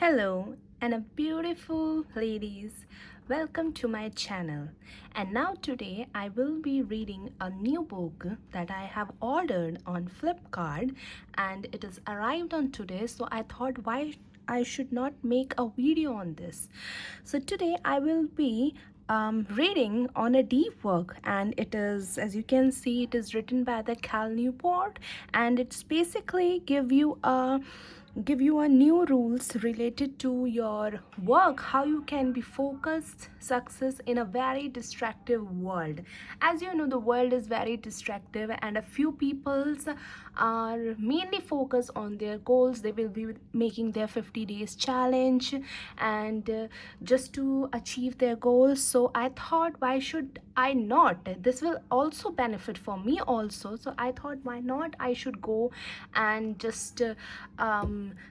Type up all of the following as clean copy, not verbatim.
Hello and a beautiful ladies. Welcome to my channel. And now today I will be reading a new book that I have ordered on Flipkart and it is arrived on today, so I thought why I should not make a video on this. So today I will be reading on a deep work, and it is, as you can see, it is written by the Cal Newport, and it's basically give you a new rules related to your work, how you can be focused success in a very distractive world. As you know, the world is very distractive and a few peoples are mainly focused on their goals. They will be making their 50 days challenge and just to achieve their goals. So I thought why should I not, this will also benefit for me also. So I thought why not I should go and just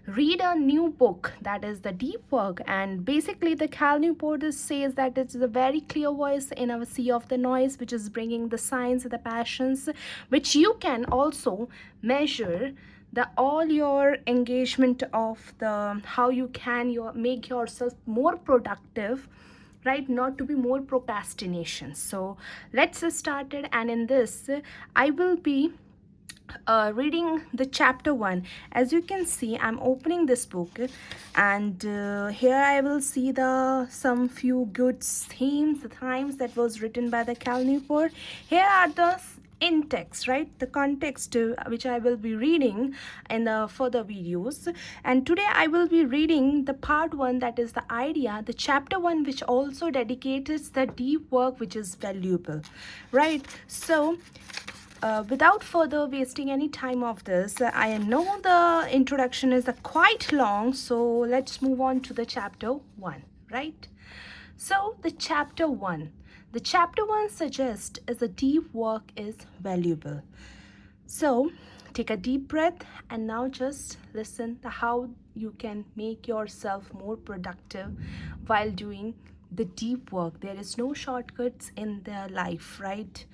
read a new book, that is the deep work. And basically the Cal Newport says that it's a very clear voice in a sea of the noise, which is bringing the science, the passions, which you can also measure the all your engagement of the how you can make yourself more productive, right? Not to be more procrastination. So let's start it. And in this I will be reading the chapter 1. As you can see, I'm opening this book, and here I will see the some few good themes, the themes that was written by the Cal Newport. Here are the in text, right, the context which I will be reading in the further videos. And today I will be reading the part 1, that is the idea, the chapter 1, which also dedicates the deep work, which is valuable, right? So without further wasting any time of this, I know the introduction is quite long, so let's move on to the chapter 1, right? So the chapter 1. The chapter 1 suggests is the deep work is valuable. So take a deep breath and now just listen to how you can make yourself more productive while doing the deep work. There is no shortcuts in their life, right?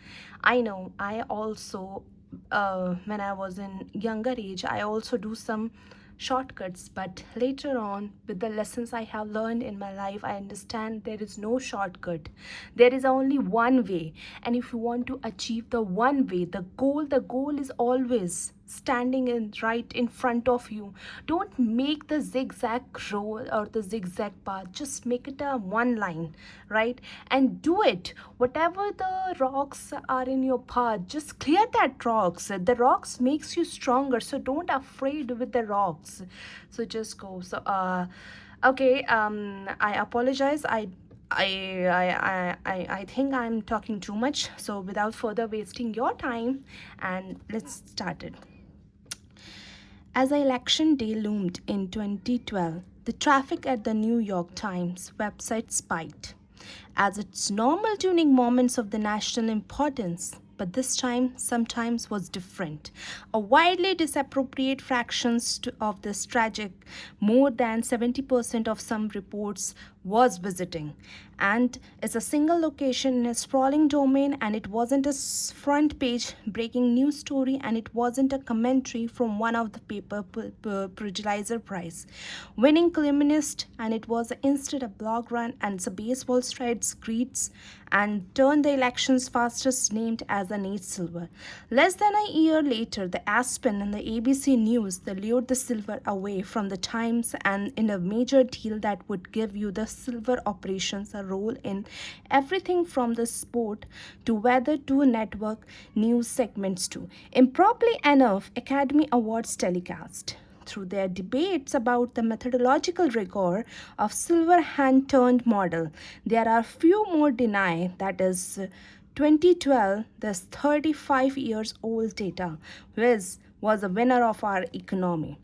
I know I also when I was in younger age, I also do some shortcuts, but later on with the lessons I have learned in my life, I understand there is no shortcut. There is only one way, and if you want to achieve the one way, the goal is always standing in right in front of you. Don't make the zigzag road or the zigzag path, just make it a one line, right? And do it. Whatever the rocks are in your path, just clear that rocks. The rocks makes you stronger, so don't afraid with the rocks. So just go. So okay, I apologize. I think I'm talking too much. So without further wasting your time, and let's start it. As election day loomed in 2012, the traffic at the New York Times website spiked, as its normal tuning moments of the national importance, but this time sometimes was different. A widely disappropriate fractions of this tragic, more than 70% of some reports was visiting, and it's a single location in a sprawling domain, and it wasn't a front page breaking news story, and it wasn't a commentary from one of the paper Pulitzer Prize winning columnist, and it was instead a blog run and the baseball strides greets and turned the election's fastest named as a Nate Silver. Less than a year later, the Aspen and the ABC News they lured the Silver away from the Times, and in a major deal that would give you the Silver operations a role in everything from the sport to weather to network news segments to, improperly enough, Academy Awards telecast. Through their debates about the methodological rigor of Silver hand-turned model, there are few more deny that is 2012, this 35 years old data, which was a winner of our economy.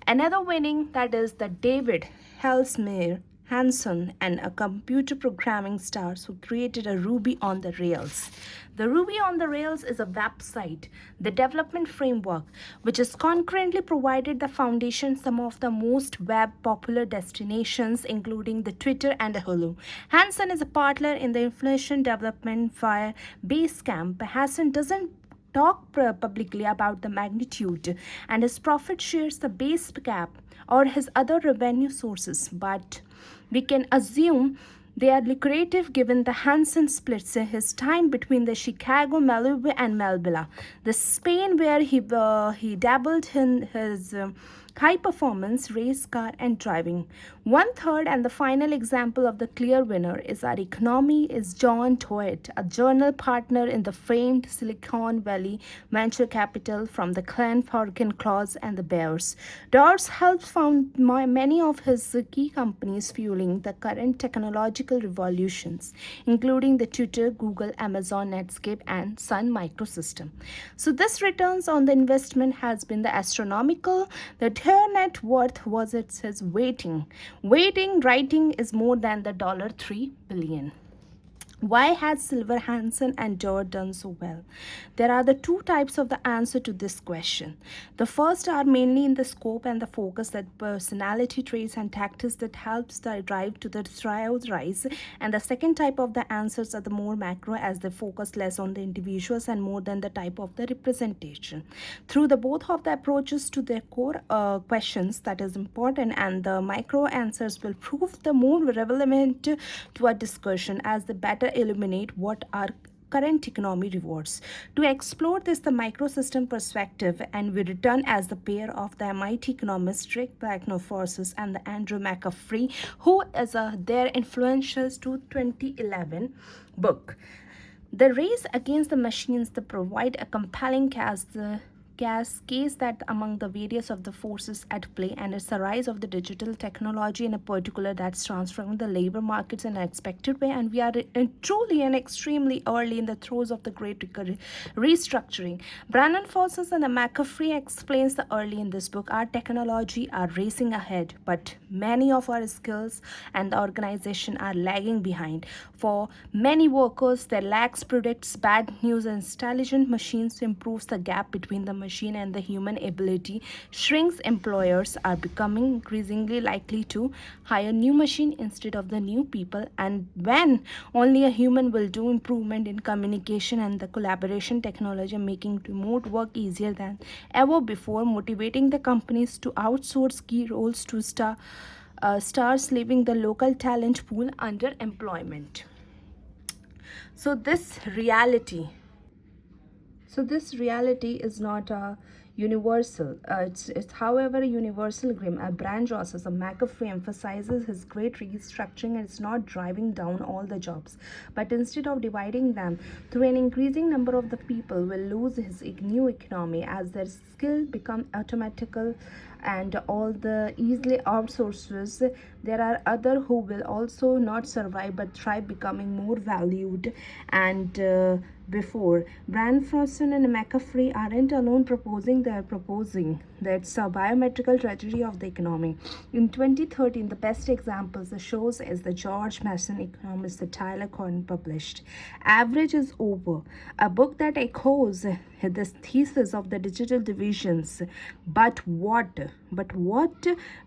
Another winning, that is the David Helsmere Hanson, and a computer programming stars who created a Ruby on the Rails. The Ruby on the Rails is a website, the development framework, which has concurrently provided the foundation some of the most web popular destinations, including the Twitter and the Hulu. Hanson is a partner in the inflation development via Basecamp. Hanson doesn't talk publicly about the magnitude, and his profit shares the base cap or his other revenue sources, but we can assume they are lucrative given the Hansen splits his time between the Chicago, Malibu, and Melvilla, the Spain where he dabbled in his high performance race car and driving. One third and the final example of the clear winner is our economy is John Toit, a journal partner in the famed Silicon Valley venture capital from the Clan Falcon Claws and the Bears. Dawes helped found many of his key companies fueling the current technological revolutions, including the Twitter, Google, Amazon, Netscape, and Sun Microsystem. So this returns on the investment has been the astronomical. The their net worth was it says writing is more than the $3 billion. Why has Silver, Hansen, and Doerr done so well? There are the two types of the answer to this question. The first are mainly in the scope and the focus that personality traits and tactics that helps the drive to the rise, and the second type of the answers are the more macro as they focus less on the individuals and more than the type of the representation. Through the both of the approaches to their core questions that is important, and the micro answers will prove the more relevant to our discussion as the better illuminate what our current economy rewards. To explore this the microsystem perspective, and we return as the pair of the MIT economist Rick Blacknoforces and the Andrew McAfee, who is their influential to 2011 book. The race against the machines that provide a compelling case that among the various of the forces at play, and it's the rise of the digital technology in a particular that's transforming the labor markets in an expected way, and we are truly and extremely early in the throes of the great restructuring. Brandon Forces and the McAfee explains the early in this book our technology are racing ahead, but many of our skills and the organization are lagging behind. For many workers, their lacks predicts bad news, and intelligent machines improves the gap between the machine and the human ability shrinks. Employers are becoming increasingly likely to hire new machine instead of the new people, and when only a human will do improvement in communication and the collaboration technology, making remote work easier than ever before, motivating the companies to outsource key roles to stars, leaving the local talent pool under employment. So this reality is not universal. It's however a universal grim. Brand Ross as a McAfee emphasizes his great restructuring, and it's not driving down all the jobs, but instead of dividing them through an increasing number of the people will lose his new economy as their skill become automatical and all the easily outsources. There are other who will also not survive but try becoming more valued and before. Branfordson and McAfee aren't alone proposing, they are proposing that's a biometrical tragedy of the economy. In 2013, the best examples the shows is the George Mason economist that Tyler Cowen published. Average is over, a book that echoes this thesis of the digital divisions. But what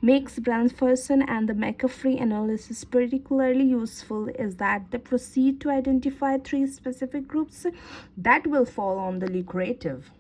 makes Branfordson and the McAfee analysis particularly useful is that they proceed to identify three specific groups that will fall on the lucrative,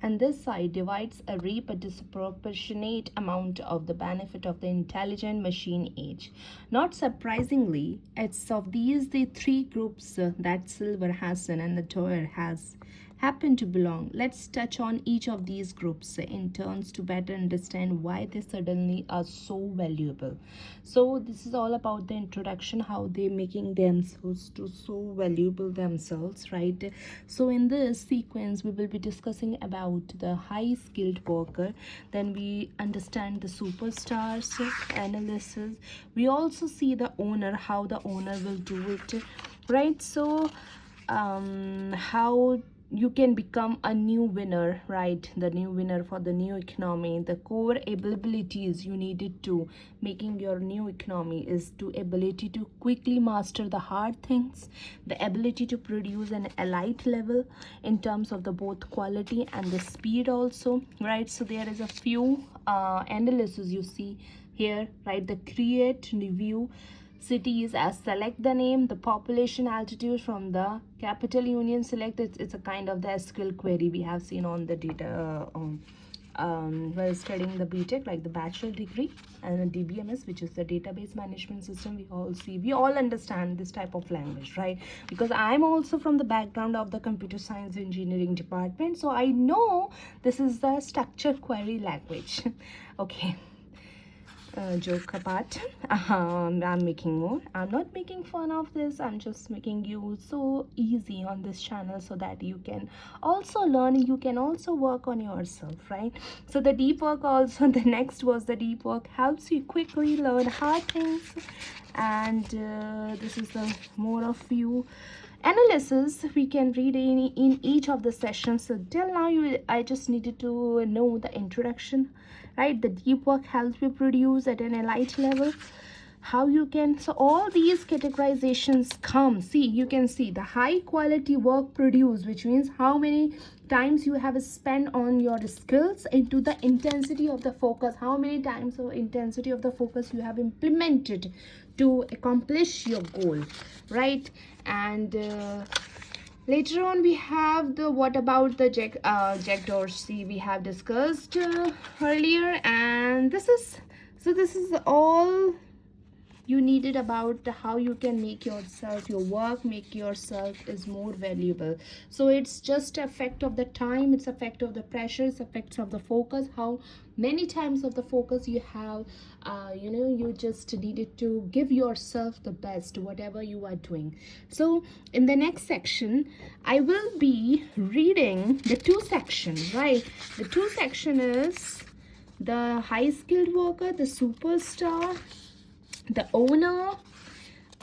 and this side divides a reap a disproportionate amount of the benefit of the intelligent machine age. Not surprisingly, it's of these the three groups that Silver, Hassan, and the Doerr has happen to belong. Let's touch on each of these groups in turns to better understand why they suddenly are so valuable. So this is all about the introduction, how they making themselves to so valuable themselves, right? So in this sequence we will be discussing about the high skilled worker, then we understand the superstars analysis, we also see the owner, how the owner will do it, right? So how you can become a new winner, right? The new winner for the new economy. The core abilities you needed to making your new economy is to ability to quickly master the hard things, the ability to produce an elite level in terms of the both quality and the speed also, right? So there is a few analysis you see here, right? The create, review, cities as select the name, the population, altitude from the capital union select. It's a kind of the SQL query we have seen on the data while studying the BTech, like the bachelor degree, and the DBMS, which is the database management system. We all understand this type of language, right? Because I'm also from the background of the computer science engineering department, so I know this is the structured query language. Okay, joke apart. I'm making more. I'm not making fun of this. I'm just making you so easy on this channel so that you can also learn, you can also work on yourself, right? So the deep work also, the next was the deep work helps you quickly learn hard things. And this is the more of you analysis we can read in each of the sessions. So till now I just needed to know the introduction, right? The deep work helps you produce at an elite level, how you can, so all these categorizations come, see, you can see the high quality work produced, which means how many times you have spent on your skills, into the intensity of the focus, how many times of intensity of the focus you have implemented to accomplish your goal, right? And later on we have the what about the Jack Dorsey we have discussed earlier. And this is all you needed about how you can make yourself, your work, make yourself is more valuable. So it's just effect of the time, it's effect of the pressure, it's effects of the focus, how many times of the focus you have. You just needed to give yourself the best whatever you are doing. So in the next section I will be reading the two section, right? The two section is the high skilled worker, the superstar, the owner,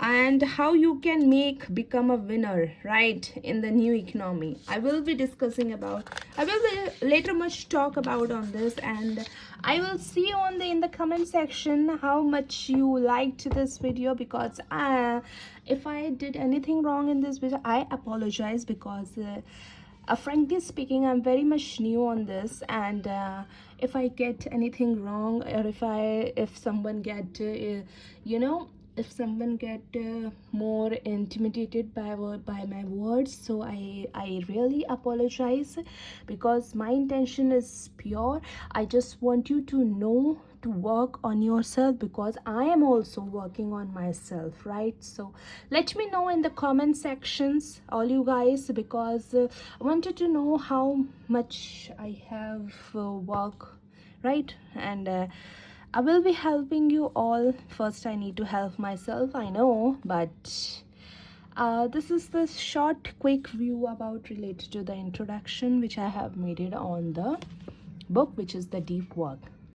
and how you can become a winner, right, in the new economy. I will be discussing about, I will be later much talk about on this, and I will see on in the comment section how much you liked this video, because if I did anything wrong in this video, I apologize, because frankly speaking, I'm very much new on this, and if I get anything wrong, or if someone get if someone get more intimidated by my words, so I really apologize, because my intention is pure. I just want you to know to work on yourself, because I am also working on myself, right? So let me know in the comment sections, all you guys, because I wanted to know how much I have work, right? And I will be helping you all. First I need to help myself, I know, but this is the short quick view about related to the introduction which I have made it on the book, which is the deep work.